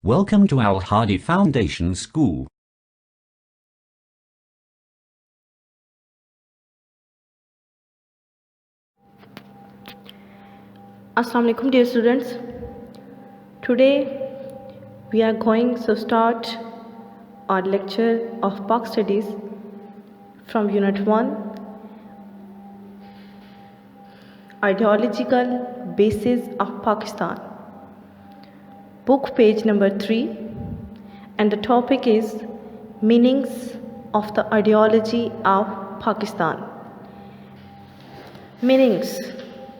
Welcome to Al Hadi Foundation School. Assalamu alaikum dear students. Today we are going to start our lecture of Pak Studies from Unit 1, Ideological Basis of Pakistan. Book page number 3, and the topic is Meanings of the Ideology of Pakistan. Meanings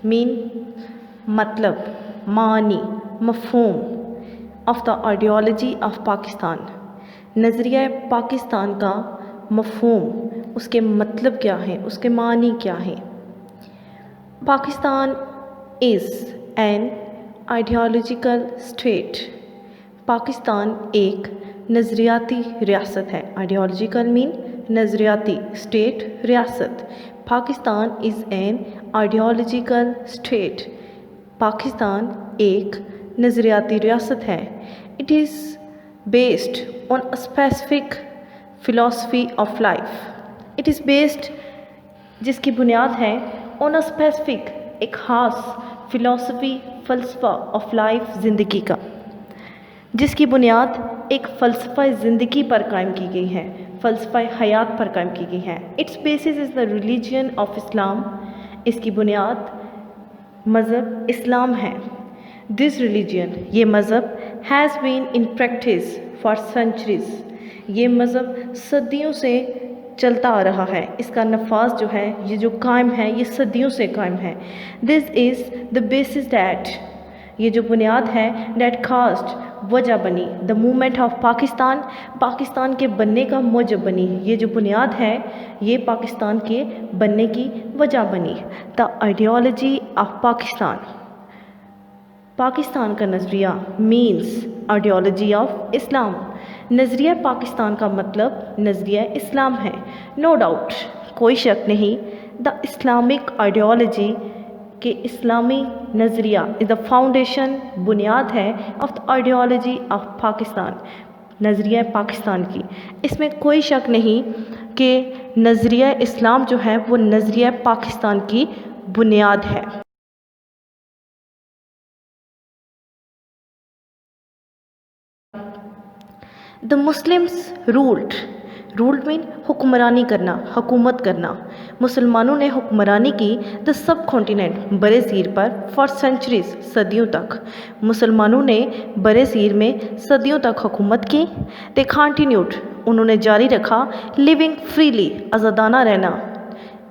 mean matlab, maani, mafhum of the ideology of Pakistan. नज़रिया पाकिस्तान का मफहूम, उसके मतलब क्या है, उसके मानी क्या है. Pakistan is an ideological state. Pakistan एक नज़रियाती रियासत है. आइडियोलॉजिकल मीन नज़रियाती, स्टेट रियासत. Pakistan is an ideological state. Pakistan एक नज़रियाती रियासत है. It is based on a specific philosophy of life. It is based, जिसकी बुनियाद है, ऑन अ स्पेसिफिक, एक ख़ास फ़िलासफ़ी, फ़लसफ़ा ऑफ लाइफ, ज़िंदगी का, जिसकी बुनियाद एक फ़लसफ़ा ज़िंदगी पर कायम की गई है, फ़लसफ़ा हयात पर कायम की गई है. Its basis is the religion of Islam. इसकी बुनियाद मज़हब इस्लाम है. दिस रिलीजन, ये मज़हब, has been in practice for centuries. ये मज़हब सदियों से चलता आ रहा है. इसका नफाज जो है, ये जो कायम है, ये सदियों से कायम है. This is the basis that, ये जो बुनियाद है, डेट कास्ट, वजह बनी, the movement of Pakistan, Pakistan के बनने का मौजब बनी. ये जो बुनियाद है, ये पाकिस्तान के बनने की वजह बनी. The ideology of Pakistan, Pakistan का नज़रिया, मीन्स आइडियोलॉजी ऑफ इस्लाम. नज़रिया पाकिस्तान का मतलब नज़रिया इस्लाम है. नो डाउट, कोई शक नहीं, द इस्लामिक आइडियोलॉजी कि इस्लामी नज़रिया इज़ द फाउंडेशन, बुनियाद है, of the ideology of Pakistan, नज़रिया पाकिस्तान की. इसमें कोई शक नहीं कि नज़रिया इस्लाम जो है वो नज़रिया पाकिस्तान की बुनियाद है. द मुस्लिम्स रूल्ड मीन हुक्मरानी करना, हुकूमत करना. मुसलमानों ने हुक्मरानी की द सब कॉन्टिनेंट, बरे सीर पर, फॉर सेंचुरीज़, सदियों तक. मुसलमानों ने बरे सीर में सदियों तक हुकूमत की. दे कंटिन्यूड, उन्होंने जारी रखा, लिविंग फ्रीली, आज़ादाना रहना,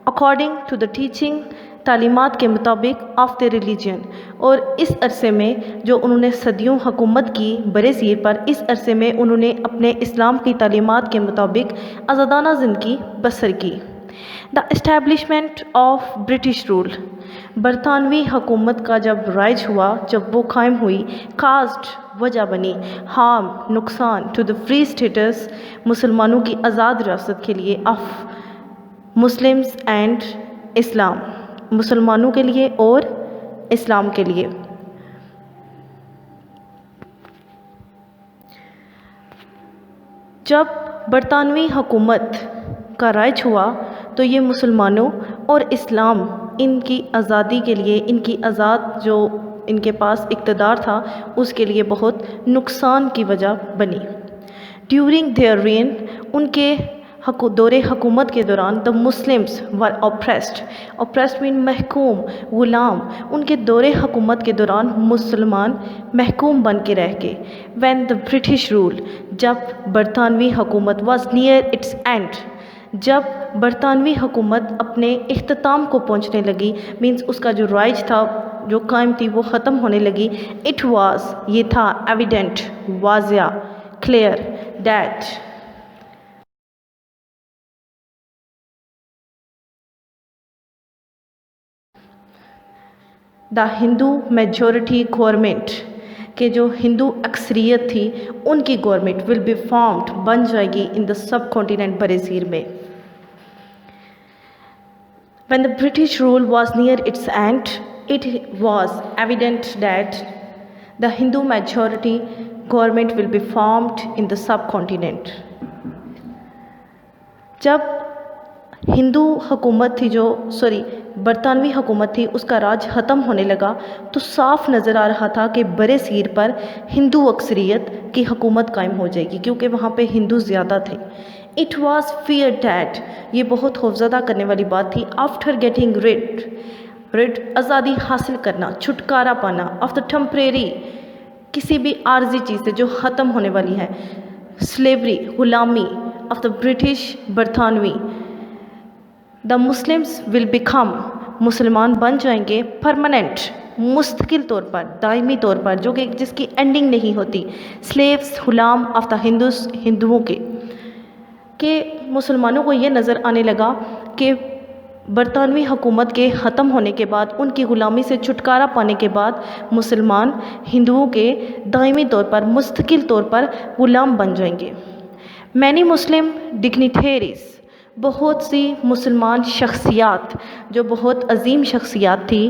अकॉर्डिंग टू द टीचिंग, तालीमात के मुताबिक, ऑफ द रिलीजन. और इस अरसे में जो उन्होंने सदियों हुकूमत की बरे सीर पर, इस अरसे में उन्होंने अपने इस्लाम की तालीमात के मुताबिक आज़ादाना ज़िंदगी बसर की. The establishment of British rule, बरतानवी हुकूमत का जब राइज हुआ, जब वो कायम हुई, कास्ट, वजह बनी, हार्म, नुकसान, टू द फ्री स्टेटस, मुसलमानों की आज़ाद रियासत के लिए, ऑफ मुस्लिम्स एंड इस्लाम, मुसलमानों के लिए और इस्लाम के लिए. जब बरतानवी हुकूमत का राइज हुआ तो ये मुसलमानों और इस्लाम, इनकी आज़ादी के लिए, इनकी आज़ाद जो इनके पास इक़्तिदार था, उसके लिए बहुत नुकसान की वजह बनी. ड्यूरिंग देयर रेन, उनके दौरे हुकूमत के दौरान, the Muslims were oppressed mean महकूम, ग़ुलाम. उनके दौरे हुकूमत के दौरान मुसलमान महकूम बन के रह गए. व्हेन द ब्रिटिश रूल, जब बरतानवी हुकूमत वाज नियर इट्स एंड, जब बरतानवी हुकूमत अपने इख्तिताम को पहुँचने लगी, मीन्स उसका जो राइज था, जो कायम थी, वो ख़त्म होने लगी. इट वाज, ये था, एविडेंट, वाज़िया, clear, that the Hindu majority government, कि जो हिंदू अक्सरियत थी, उनकी गवर्नमेंट विल बी फॉर्म्ड, बन जाएगी, इन द सब कॉन्टिनेंट, बरे सीर में. When the British rule was near its end, it was evident that the Hindu majority government will be formed in the subcontinent. जब हिंदू हुकूमत थी बरतानवी हुकूमत थी, उसका राज ख़त्म होने लगा तो साफ नज़र आ रहा था कि बरे सीर पर हिंदू अक्सरियत की हुकूमत कायम हो जाएगी, क्योंकि वहाँ पे हिंदू ज़्यादा थे. इट वॉज फियर डैट, ये बहुत खौफज़दा करने वाली बात थी. आफ्टर गेटिंग रिड आज़ादी हासिल करना, छुटकारा पाना, ऑफ द टेम्परेरी, किसी भी आर्जी चीज़ से जो ख़त्म होने वाली है, स्लेवरी, गुलामी, ऑफ द ब्रिटिश, बरतानवी. द मुस्लिम्स विल बिकम, मुसलमान बन जाएंगे परमानेंट, मुस्तकिल तौर पर, दायमी तौर पर, जो कि जिसकी एंडिंग नहीं होती. Slaves, Ghulam of the Hindus, हिंदुओं के मुसलमानों को ये नज़र आने लगा कि बरतानवी हुकूमत के ख़त्म होने के बाद, उनकी ग़ुलामी से छुटकारा पाने के बाद मुसलमान हिंदुओं के दायमी तौर पर, मुस्तकिल तौर पर ग़ुलाम बन जाएंगे. मैनी मुस्लिम डिग्निटेरीज़, बहुत सी मुसलमान शख्सियात जो बहुत अजीम शख्सियात थी,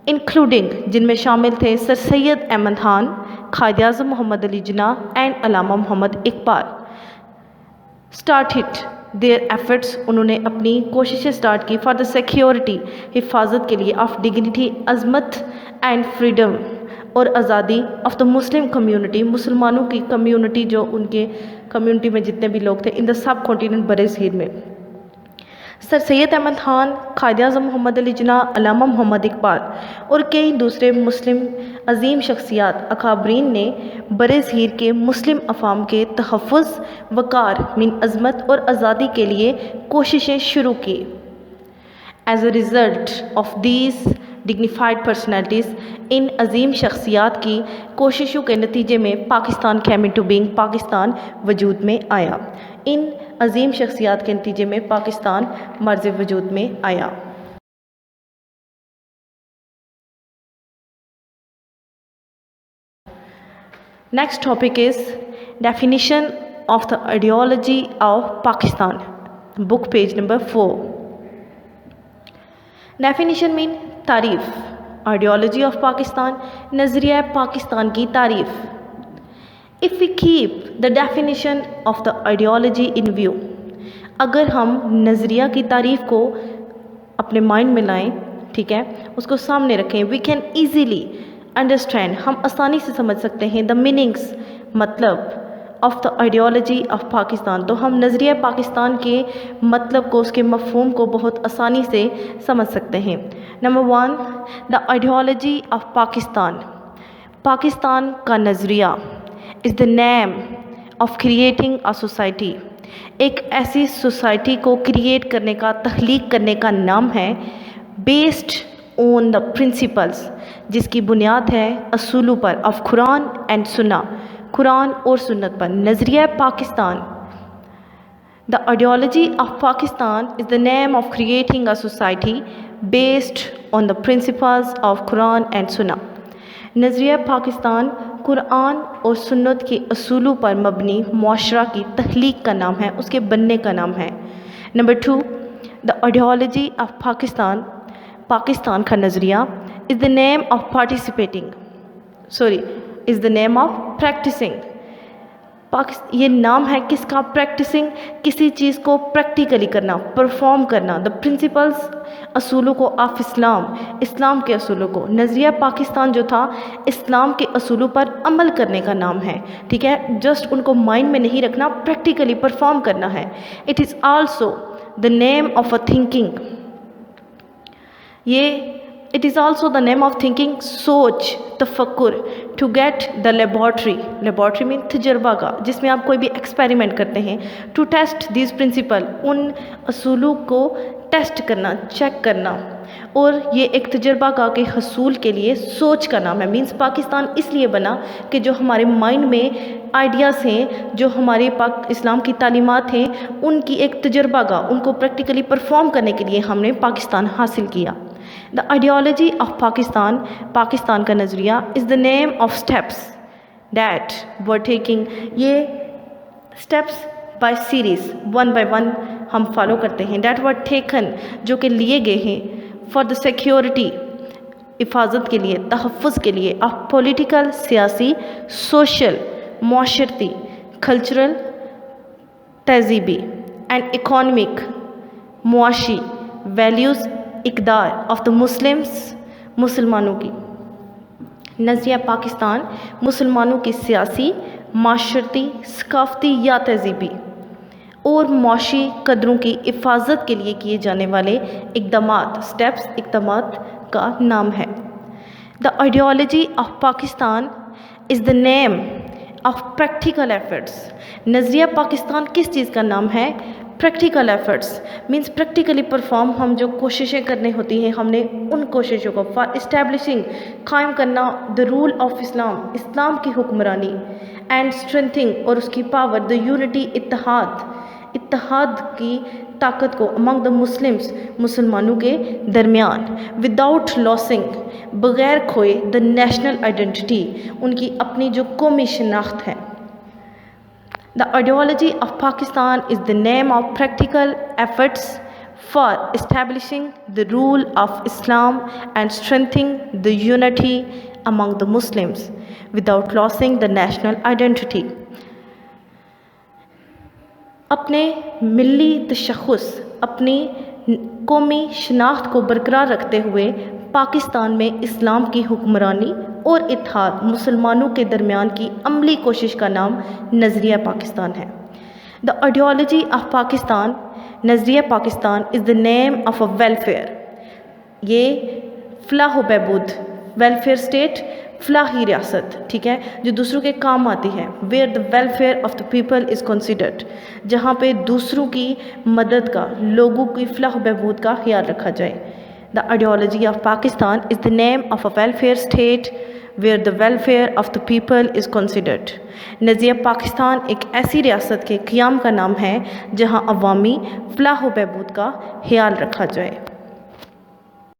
इंक्लूडिंग, जिनमें शामिल थे sir Syed Ahmad Khan, Quaid Azam Mohammad Ali Jinnah and Allama Mohammad Iqbal, started their efforts, उन्होंने अपनी कोशिशें स्टार्ट की फॉर द सिक्योरिटी, हिफाजत के लिए, ऑफ डिग्निटी, अज़मत एंड फ्रीडम, और आज़ादी, ऑफ द मुस्लिम कम्युनिटी, मुसलमानों की कम्युनिटी, जो उनके कम्युनिटी में जितने भी लोग थे इन द सब कॉन्टिनेंट बरे सीर में. सर सैयद अहमद खान, कायद आज़म मोहम्मद अली जिन्ना, अल्लामा मोहम्मद इकबाल और कई दूसरे मुस्लिम अजीम शख्सियात, अकाबरीन ने बरे सीर के मुस्लिम अवाम के तहफ़्फ़ुज़, वक़ार, मिन अज़मत और आज़ादी के लिए कोशिशें शुरू की. As a result of these dignified personalities, इन अजीम शख्सियात की कोशिशों के नतीजे में Pakistan came into being, Pakistan वजूद में आया. इन अजीम शख्सियात के नतीजे में पाकिस्तान मर्ज़ वजूद में आया. Next topic is definition of the ideology of Pakistan, book page number 4. Definition mean तारीफ़, आइडियोलॉजी ऑफ पाकिस्तान, नज़रिया पाकिस्तान की तारीफ़. If we keep the definition of the ideology in view, अगर हम नज़रिया की तारीफ़ को अपने माइंड में लाएं, ठीक है, उसको सामने रखें, वी कैन ईज़िली अंडरस्टैंड, हम आसानी से समझ सकते हैं, द मीनिंग्स, मतलब of the ideology of Pakistan. तो हम नज़रिया पाकिस्तान के मतलब को, उसके मफ़हूम को बहुत आसानी से समझ सकते हैं. Number 1, the ideology of Pakistan, Pakistan का नज़रिया is the name of creating a society, एक ऐसी सोसाइटी को क्रिएट करने का, तख्लीक करने का नाम है, बेस्ड ऑन द प्रिंसिपल्स, जिसकी बुनियाद है असूलों पर, ऑफ कुरान एंड सुन्ना, कुरान और सुन्नत पर. नज़रिया Pakistan, the ideology of Pakistan is the name of creating a society based on the principles of Quran and सुन्ना. नज़रिया पाकिस्तान कुरान और सुन्नत के असूलों पर मबनी मुआशरा की तख्लीक का नाम है, उसके बनने का नाम है. Number 2, the ideology of Pakistan, Pakistan का नज़रिया is the name of participating, is the name of practicing. ये नाम है किसका? प्रैक्टिसिंग, किसी चीज़ को प्रैक्टिकली करना, परफॉर्म करना. द प्रिंसिपल्स, असूलों को, ऑफ इस्लाम, इस्लाम के असूलों को. नज़रिया पाकिस्तान जो था इस्लाम के असूलों पर अमल करने का नाम है, ठीक है, जस्ट उनको माइंड में नहीं रखना, प्रैक्टिकली परफॉर्म करना है. It is also the name of a thinking, it is also the name of thinking, सोच, तफक्कुर. To get the laboratory mean तजर्बा का, जिसमें आप कोई भी एक्सपेरिमेंट करते हैं. टू टेस्ट दिस प्रिंसिपल, उन असूलों को टेस्ट करना, चेक करना. और ये एक तजर्बा का के हसूल के लिए सोच का नाम है. मीन्स पाकिस्तान इसलिए बना कि जो हमारे माइंड में आइडियाज़ हैं, जो हमारे इस्लाम की तालीमात हैं, उनकी एक तजर्बा का, उनको प्रैक्टिकली परफॉर्म करने के लिए हमने पाकिस्तान हासिल किया. The ideology of Pakistan, Pakistan का नज़रिया is the name of steps that were taking. ये स्टेप्स बाय सीरीज़, 1 by 1 हम फॉलो करते हैं. दैट वर टेकन, जो कि लिए गए हैं, फॉर द सिक्योरिटी حفاظت کے لیے، تحفظ کے لیے آف پولیٹیکل، سیاسی، سوشل، معاشرتی، کلچرل، تہذیبی اینڈ اکانومک، معاشی ویلیوز، اقدار آف دا مسلمانوں کی۔ نظریہ پاکستان مسلمانوں کی سیاسی، معاشرتی، ثقافتی یا تہذیبی اور معاشی قدروں کی حفاظت کے لیے کیے جانے والے اقدامات کا نام ہے۔ The ideology of Pakistan is the name of practical efforts. نظریہ پاکستان کس چیز کا نام ہے؟ Practical efforts means practically perform, ہم جو کوششیں کرنی ہوتی ہیں ہم نے ان کوششوں کو فار اسٹیبلشنگ، قائم کرنا دا رول آف اسلام کی حکمرانی، اینڈ اسٹرینتھنگ اور اس کی پاور، دا یونٹی اتحاد کی طاقت کو امنگ دا مسلمانوں کے درمیان، وداؤٹ لاسنگ بغیر کھوئے دا نیشنل آئیڈینٹی، ان کی اپنی جو قومی شناخت ہے۔ The ideology of Pakistan is the name of practical efforts for establishing the rule of Islam and strengthening the unity among the Muslims without losing the national identity. اپنے ملی تشخص، اپنی قومی شناخت کو برقرار رکھتے ہوئے پاکستان میں اسلام کی حکمرانی اور اتحاد مسلمانوں کے درمیان کی عملی کوشش کا نام نظریہ پاکستان ہے۔ دا آئیڈیالوجی آف پاکستان، نظریہ Pakistan is the name of a welfare, یہ فلاح و بہبود، ویلفیئر اسٹیٹ، فلاحی ریاست، ٹھیک ہے، جو دوسروں کے کام آتی ہے، where the welfare of the people is considered, جہاں پہ دوسروں کی مدد کا، لوگوں کی فلاح و بہبود کا خیال رکھا جائے۔ The ideology of Pakistan is the name of a welfare state where the welfare of the people is considered. نظریہ پاکستان ایک ایسی ریاست کے قیام کا نام ہے جہاں عوامی فلاح و بہبود کا خیال رکھا جائے۔